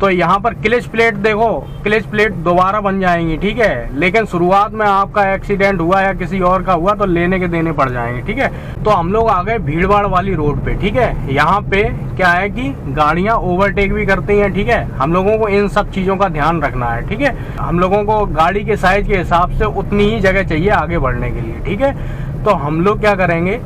तो यहाँ पर क्लच प्लेट देखो, क्लच प्लेट दोबारा बन जाएंगी, ठीक है। लेकिन शुरुआत में आपका एक्सीडेंट हुआ या किसी और का हुआ तो लेने के देने पड़ जाएंगे, ठीक है। तो हम लोग आ गए भीड़ भाड़ वाली रोड पे, ठीक है। यहाँ पे क्या है कि गाड़ियाँ ओवरटेक भी करती हैं, ठीक है। हम लोगों को इन सब चीज़ों का ध्यान रखना है, ठीक है। हम लोगों को गाड़ी के साइज के हिसाब से उतनी ही जगह चाहिए आगे बढ़ने के लिए, ठीक है। तो हम लोग क्या करेंगे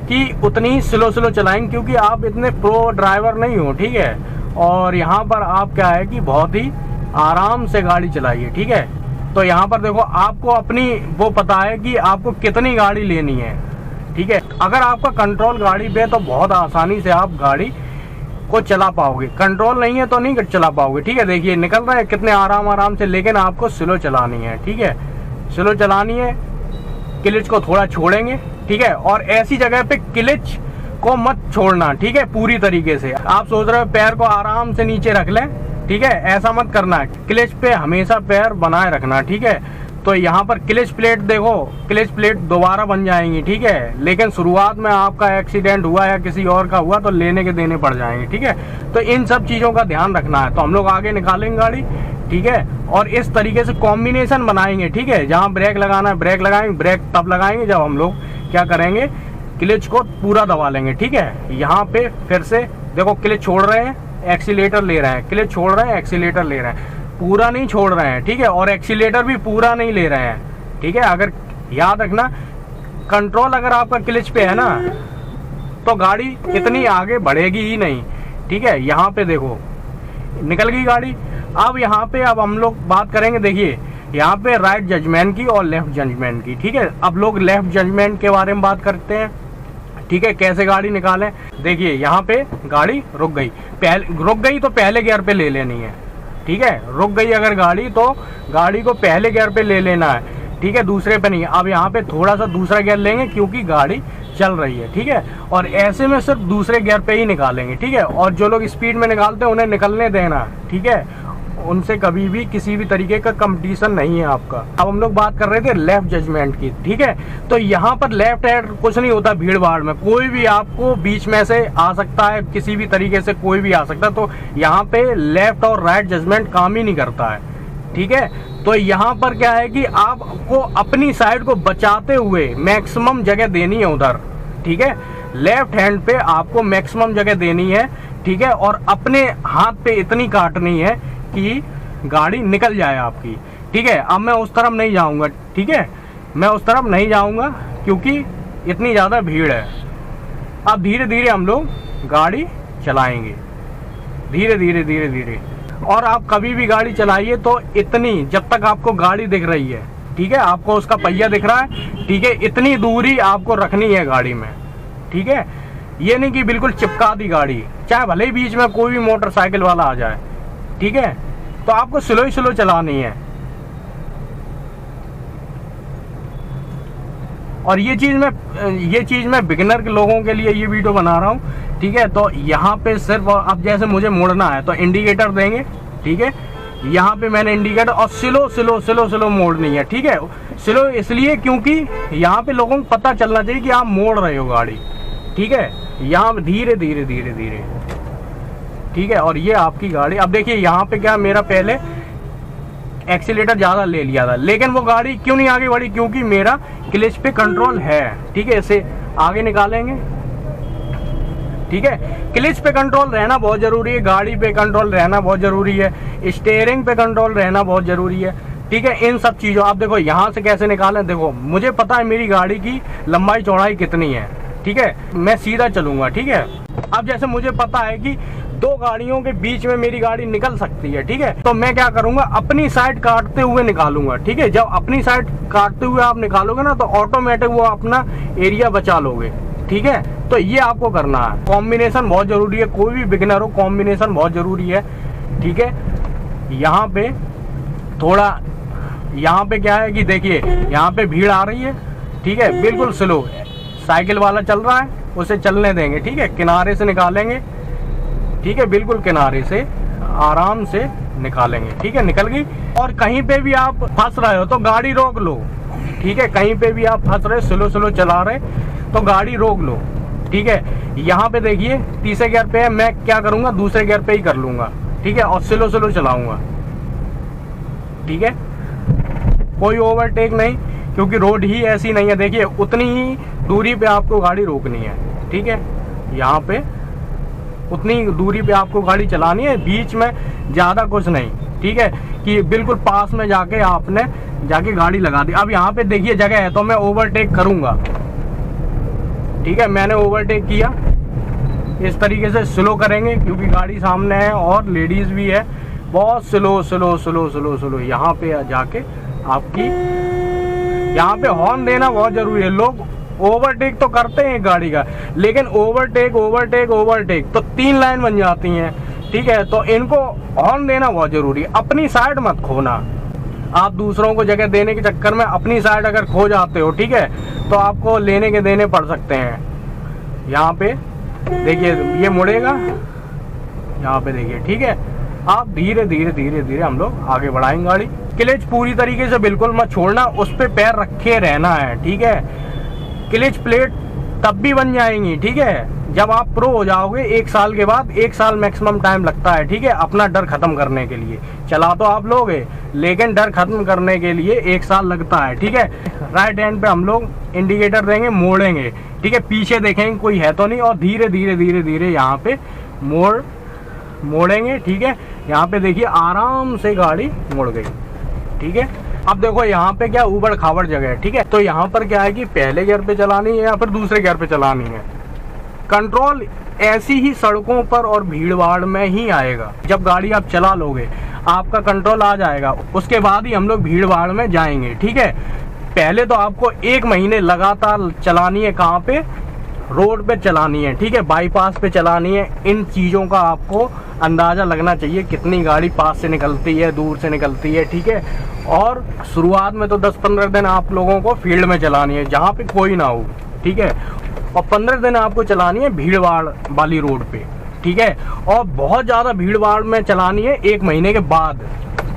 कि उतनी ही स्लो चलाएंगे, क्योंकि आप इतने प्रो ड्राइवर नहीं हो, ठीक है। और यहाँ पर आप क्या है कि बहुत ही आराम से गाड़ी चलाइए, ठीक है। तो यहाँ पर देखो, आपको अपनी वो पता है कि आपको कितनी गाड़ी लेनी है, ठीक है। अगर आपका कंट्रोल गाड़ी पे है तो बहुत आसानी से आप गाड़ी को चला पाओगे, कंट्रोल नहीं है तो नहीं चला पाओगे, ठीक है। देखिए निकल रहे हैं कितने आराम से, लेकिन आपको स्लो चलानी है, ठीक है। स्लो चलानी है, क्लच को थोड़ा छोड़ेंगे, ठीक है। और ऐसी जगह पे क्लच को मत छोड़ना, ठीक है। पूरी तरीके से आप सोच रहे हो पैर को आराम से नीचे रख लें, ठीक है, ऐसा मत करना है। क्लच पे हमेशा पैर बनाए रखना, ठीक है। तो यहाँ पर क्लच प्लेट देखो, क्लच प्लेट दोबारा बन जाएंगी, ठीक है। लेकिन शुरुआत में आपका एक्सीडेंट हुआ या किसी और का हुआ तो लेने के देने पड़ जाएंगे, ठीक है। तो इन सब चीज़ों का ध्यान रखना है। तो हम लोग आगे निकालेंगे गाड़ी, ठीक है। और इस तरीके से कॉम्बिनेशन बनाएंगे, ठीक है। जहाँ ब्रेक लगाना है ब्रेक लगाएंगे, ब्रेक तब लगाएंगे जब हम लोग क्या करेंगे, क्लच को पूरा दबा लेंगे, ठीक है। यहाँ पे फिर से देखो, क्लच छोड़ रहे हैं, एक्सीलेटर ले रहे हैं, क्लच छोड़ रहे हैं, एक्सीलेटर ले रहे हैं, पूरा नहीं छोड़ रहे हैं, ठीक है। और एक्सीलेटर भी पूरा नहीं ले रहे हैं, ठीक है। अगर याद रखना, कंट्रोल अगर आपका क्लच पे है ना तो गाड़ी इतनी आगे बढ़ेगी ही नहीं, ठीक है। यहाँ पे देखो निकल गई गाड़ी। अब यहाँ पे अब हम लोग बात करेंगे, देखिए यहाँ पे राइट जजमेंट की और लेफ्ट जजमेंट की, ठीक है। अब लोग लेफ्ट जजमेंट के बारे में बात करते हैं, ठीक है। कैसे गाड़ी निकालें, देखिए यहाँ पे गाड़ी रुक गई, रुक गई तो पहले गियर पे ले लेनी है, ठीक है। रुक गई अगर गाड़ी तो गाड़ी को पहले गियर पे ले लेना है, ठीक है, दूसरे पे नहीं। अब यहाँ पे थोड़ा सा दूसरा गियर लेंगे क्योंकि गाड़ी चल रही है, ठीक है। और ऐसे में सिर्फ दूसरे गियर पे ही निकालेंगे, ठीक है। और जो लोग स्पीड में निकालते हैं उन्हें निकलने देना, ठीक है। उनसे कभी भी किसी भी तरीके का कंपटीशन नहीं है आपका। अब हम लोग बात कर रहे थे लेफ्ट जजमेंट की, ठीक है। तो यहाँ पर लेफ्ट हैंड कुछ नहीं होता, भीड़ भाड़ में कोई भी आपको बीच में से आ सकता है, किसी भी तरीके से कोई भी आ सकता है। तो यहाँ पे लेफ्ट और राइट जजमेंट काम ही नहीं करता है, ठीक है। तो यहाँ पर क्या है कि आपको अपनी साइड को बचाते हुए मैक्सिमम जगह देनी है उधर, ठीक है। लेफ्ट हैंड पे आपको मैक्सिमम जगह देनी है, ठीक है। और अपने हाथ पे इतनी काटनी है कि गाड़ी निकल जाए आपकी, ठीक है। अब मैं उस तरफ नहीं जाऊंगा, ठीक है, मैं उस तरफ नहीं जाऊंगा क्योंकि इतनी ज़्यादा भीड़ है। अब धीरे धीरे हम लोग गाड़ी चलाएंगे, धीरे धीरे। और आप कभी भी गाड़ी चलाइए तो इतनी, जब तक आपको गाड़ी दिख रही है, ठीक है, आपको उसका पहिया दिख रहा है, ठीक है, इतनी दूरी आपको रखनी है गाड़ी में, ठीक है। ये नहीं कि बिल्कुल चिपका दी गाड़ी, चाहे भले ही बीच में कोई भी मोटरसाइकिल वाला आ जाए, ठीक है। तो आपको स्लो चलानी है। और ये चीज़ मैं बिगिनर के लोगों के लिए ये वीडियो बना रहा हूँ, ठीक है। तो यहाँ पे सिर्फ अब जैसे मुझे मुड़ना है तो इंडिकेटर देंगे, ठीक है। यहाँ पे मैंने इंडिकेटर और स्लो मोड़नी है, ठीक है। स्लो इसलिए क्योंकि यहाँ पे लोगों को पता चलना चाहिए कि आप मोड़ रहे हो गाड़ी, ठीक है। यहाँ धीरे धीरे, ठीक है। और ये आपकी गाड़ी, अब देखिए यहाँ पे क्या, मेरा पहले एक्सीलेटर ज़्यादा ले लिया था, लेकिन वो गाड़ी क्यों नहीं आगे बढ़ी, क्योंकि मेरा क्लच पे कंट्रोल है, ठीक है। इसे आगे निकालेंगे, ठीक है। क्लच पे कंट्रोल रहना बहुत ज़रूरी है, गाड़ी पे कंट्रोल रहना बहुत ज़रूरी है, स्टीयरिंग पे कंट्रोल रहना बहुत ज़रूरी है, ठीक है। इन सब चीज़ों, आप देखो यहाँ से कैसे निकालें, देखो मुझे पता है मेरी गाड़ी की लंबाई चौड़ाई कितनी है, ठीक है, मैं सीधा चलूँगा, ठीक है। अब जैसे मुझे पता है कि दो गाड़ियों के बीच में मेरी गाड़ी निकल सकती है, ठीक है। तो मैं क्या करूंगा, अपनी साइड काटते हुए निकालूंगा, ठीक है। जब अपनी साइड काटते हुए आप निकालोगे ना तो ऑटोमेटिक वो अपना एरिया बचा लोगे, ठीक है। तो ये आपको करना है, कॉम्बिनेशन बहुत जरूरी है, कोई भी बिगिनर हो कॉम्बिनेशन बहुत जरूरी है, ठीक है। यहाँ पे थोड़ा, यहाँ पे क्या है कि देखिए यहाँ पे भीड़ आ रही है, ठीक है, बिल्कुल स्लो, साइकिल वाला चल रहा है उसे चलने देंगे, ठीक है। किनारे से निकालेंगे, ठीक है, बिल्कुल किनारे से आराम से निकालेंगे, ठीक है। निकल गई। और कहीं पे भी आप फंस रहे हो तो गाड़ी रोक लो, ठीक है। कहीं पे भी आप फंस रहे, स्लो चला रहे तो गाड़ी रोक लो, ठीक है। यहाँ पे देखिए तीसरे गियर पे है, मैं क्या करूँगा, दूसरे गियर पे ही कर लूँगा, ठीक है, और स्लो स्लो चलाऊंगा, ठीक है, कोई ओवरटेक नहीं, क्योंकि रोड ही ऐसी नहीं है। देखिए उतनी ही दूरी पे आपको गाड़ी रोकनी है, ठीक है, यहाँ पे उतनी दूरी पे आपको गाड़ी चलानी है, बीच में ज़्यादा कुछ नहीं, ठीक है, कि बिल्कुल पास में जाके आपने जाके गाड़ी लगा दी। अब यहाँ पे देखिए जगह है तो मैं ओवरटेक करूँगा, ठीक है, मैंने ओवरटेक किया, इस तरीके से स्लो करेंगे क्योंकि गाड़ी सामने है और लेडीज़ भी है। बहुत slow slow slow slow slow यहाँ पे जाके आपकी, यहाँ पे हॉर्न देना बहुत ज़रूरी है। लोग ओवरटेक तो करते हैं गाड़ी का, लेकिन ओवरटेक ओवरटेक ओवरटेक तो 3 लाइन बन जाती हैं, ठीक है, तो इनको हॉर्न देना बहुत ज़रूरी है। अपनी साइड मत खोना, आप दूसरों को जगह देने के चक्कर में अपनी साइड अगर खो जाते हो, ठीक है, तो आपको लेने के देने पड़ सकते हैं। यहाँ पे देखिए ये मुड़ेगा, यहाँ पे देखिए, ठीक है, आप धीरे धीरे धीरे धीरे हम लोग आगे बढ़ाएंगे गाड़ी। क्लच पूरी तरीके से बिल्कुल मत छोड़ना, उस पर पैर रखे रहना है, ठीक है। क्लच प्लेट तब भी बन जाएंगी, ठीक है, जब आप प्रो हो जाओगे 1 साल के बाद। 1 साल मैक्सिमम टाइम लगता है, ठीक है, अपना डर खत्म करने के लिए। चला तो आप लोगे, लेकिन डर खत्म करने के लिए 1 साल लगता है, ठीक है। राइट हैंड पे हम लोग इंडिकेटर देंगे, मोड़ेंगे, ठीक है, पीछे देखेंगे कोई है तो नहीं, और धीरे धीरे धीरे धीरे यहाँ पे मोड़ेंगे, ठीक है। यहाँ पे देखिए आराम से गाड़ी मुड़ गई, ठीक है। अब देखो यहाँ पे क्या ऊबड़ खाबड़ जगह है, ठीक है, तो यहाँ पर क्या है कि पहले गियर पे चलानी है या फिर दूसरे गियर पे चलानी है। कंट्रोल ऐसी ही सड़कों पर और भीड़ भाड़ में ही आएगा। जब गाड़ी आप चला लोगे आपका कंट्रोल आ जाएगा, उसके बाद ही हम लोग भीड़ भाड़ में जाएंगे, ठीक है। पहले तो आपको 1 महीने लगातार चलानी है, कहाँ पे, रोड पे चलानी है, ठीक है, बाईपास पे चलानी है। इन चीज़ों का आपको अंदाज़ा लगना चाहिए, कितनी गाड़ी पास से निकलती है, दूर से निकलती है, ठीक है। और शुरुआत में तो 10-15 दिन आप लोगों को फील्ड में चलानी है, जहाँ पे कोई ना हो, ठीक है, और 15 दिन आपको चलानी है भीड़ भाड़ वाली रोड पे, ठीक है। और बहुत ज़्यादा भीड़ भाड़ में चलानी है 1 महीने के बाद,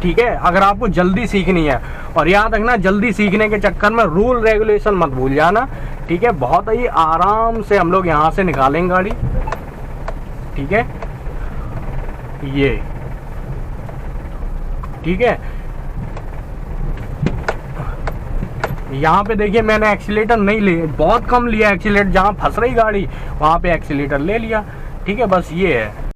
ठीक है, अगर आपको जल्दी सीखनी है। और याद रखना, जल्दी सीखने के चक्कर में रूल रेगुलेशन मत भूल जाना, ठीक है। बहुत ही आराम से हम लोग यहाँ से निकालेंगे गाड़ी, ठीक है, ये, ठीक है। यहाँ पे देखिए मैंने एक्सीलेटर नहीं लिया, बहुत कम लिया एक्सीलेटर, जहाँ फंस रही गाड़ी वहाँ पे एक्सीलेटर ले लिया, ठीक है, बस ये है।